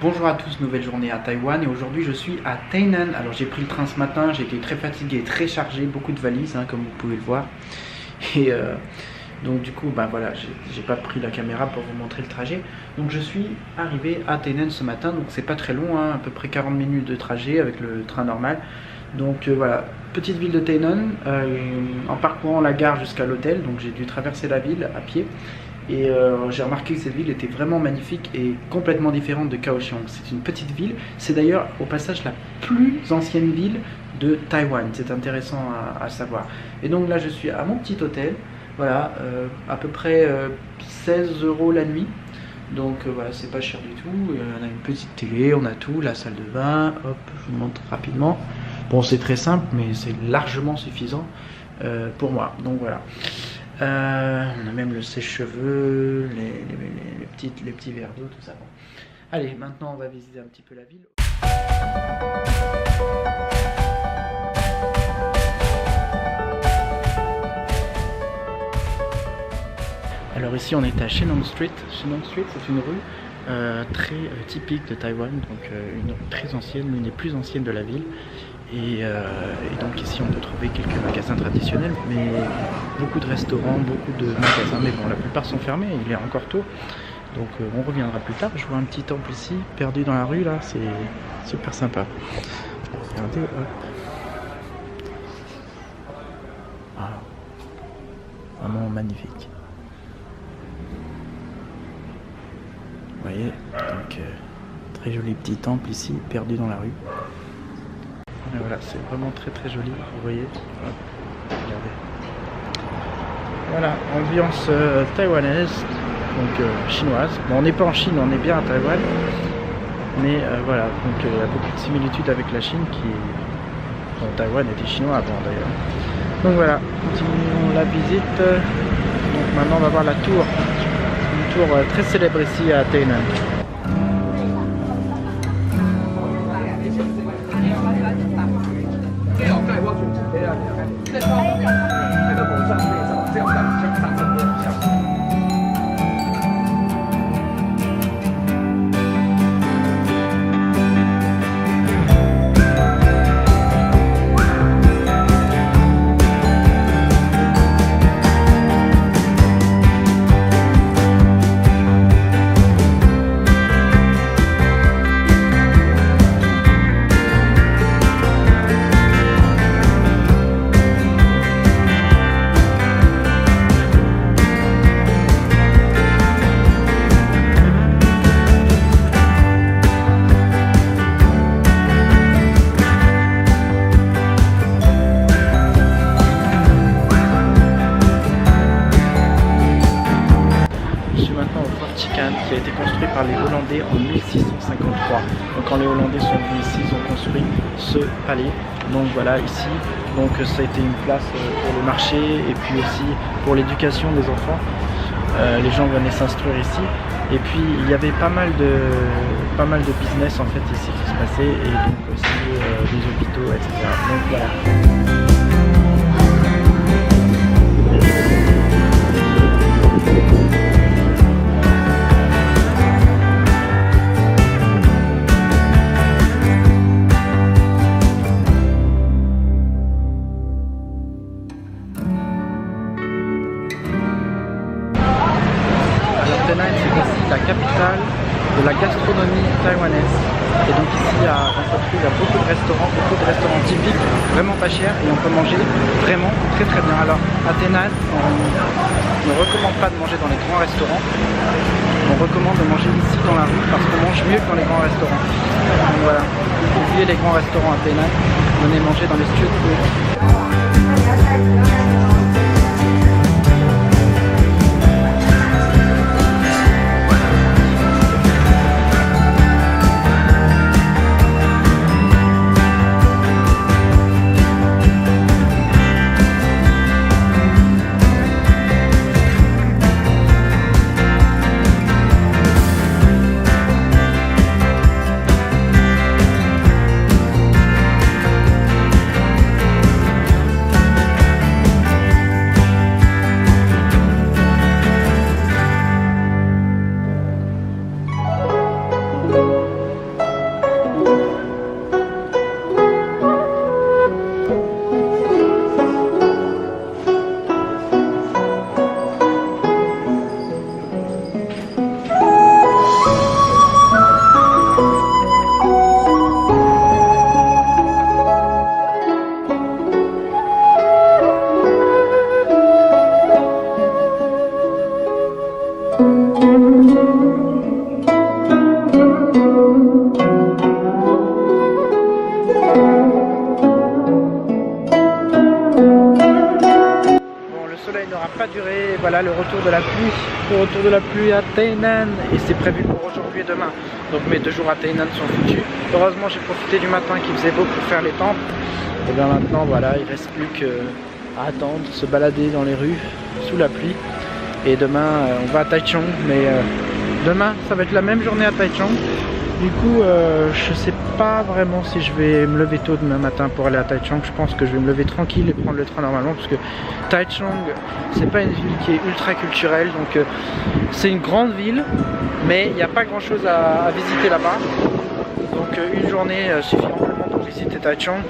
Bonjour à tous, nouvelle journée à Taïwan et aujourd'hui je suis à Tainan. Alors j'ai pris le train ce matin, j'ai été très fatigué, très chargé, beaucoup de valises comme vous pouvez le voir. Et donc du coup voilà, j'ai pas pris la caméra pour vous montrer le trajet. Donc je suis arrivé à Tainan ce matin, donc c'est pas très long, à peu près 40 minutes de trajet avec le train normal. Donc voilà, petite ville de Tainan, en parcourant la gare jusqu'à l'hôtel, donc j'ai dû traverser la ville à pied. Et j'ai remarqué que cette ville était vraiment magnifique et complètement différente de Kaohsiung. C'est une petite ville, c'est d'ailleurs au passage la plus ancienne ville de Taïwan, c'est intéressant à savoir. Et donc là je suis à mon petit hôtel, voilà, à peu près 16 € la nuit. Donc voilà, c'est pas cher du tout, on a une petite télé, on a tout, la salle de bain, hop, je vous montre rapidement. Bon, c'est très simple, mais c'est largement suffisant pour moi, donc voilà. On a même le sèche-cheveux, les petits verres d'eau, tout ça. Bon. Allez, maintenant on va visiter un petit peu la ville. Alors ici on est à Shenong Street. Shenong Street, c'est une rue très typique de Taïwan, donc une rue très ancienne, l'une des plus anciennes de la ville. Et donc ici on peut trouver quelques magasins traditionnels, mais beaucoup de restaurants, beaucoup de magasins, mais bon, la plupart sont fermés, il est encore tôt, donc on reviendra plus tard. Je vois un petit temple ici, perdu dans la rue là, c'est super sympa. Regardez, hop. Ah, vraiment magnifique. Vous voyez, donc très joli petit temple ici, perdu dans la rue. Et voilà, c'est vraiment très joli, vous voyez. Hop, regardez. Voilà, ambiance taïwanaise, donc chinoise. Bon, on n'est pas en Chine, on est bien à Taïwan. Mais voilà, donc il y a beaucoup de similitudes avec la Chine qui... Bon, Taïwan était chinois avant d'ailleurs. Donc voilà, continuons la visite. Donc maintenant on va voir la tour. Une tour très célèbre ici à Tainan. Qui a été construit par les Hollandais en 1653. Donc quand les Hollandais sont venus ici, ils ont construit ce palais. Donc voilà, ici, donc ça a été une place pour le marché et puis aussi pour l'éducation des enfants. Les gens venaient s'instruire ici. Et puis il y avait pas mal de business en fait ici qui se passait, et donc aussi des hôpitaux, etc. Donc voilà. Tainan, c'est aussi la capitale de la gastronomie taïwanaise. Et donc ici, on se retrouve à beaucoup de restaurants typiques, vraiment pas chers, et on peut manger vraiment très bien. Alors à Tainan, on ne recommande pas de manger dans les grands restaurants, on recommande de manger ici dans la rue parce qu'on mange mieux que dans les grands restaurants. Donc voilà, oubliez les grands restaurants à Tainan, venez manger dans les street food. voilà le retour de la pluie. Le retour de la pluie à Tainan. Et c'est prévu pour aujourd'hui et demain. Donc mes 2 jours à Tainan sont foutus. Heureusement j'ai profité du matin qui faisait beau pour faire les temples. Et bien maintenant voilà, il reste plus qu'à attendre, se balader dans les rues sous la pluie. Et demain on va à Taichung. Mais demain ça va être la même journée à Taichung. Du coup, je sais pas vraiment si je vais me lever tôt demain matin pour aller à Taichung. Je pense que je vais me lever tranquille et prendre le train normalement parce que Taichung, c'est pas une ville qui est ultra culturelle. Donc c'est une grande ville, mais il n'y a pas grand chose à visiter là-bas. Donc une journée suffit amplement pour visiter Taichung.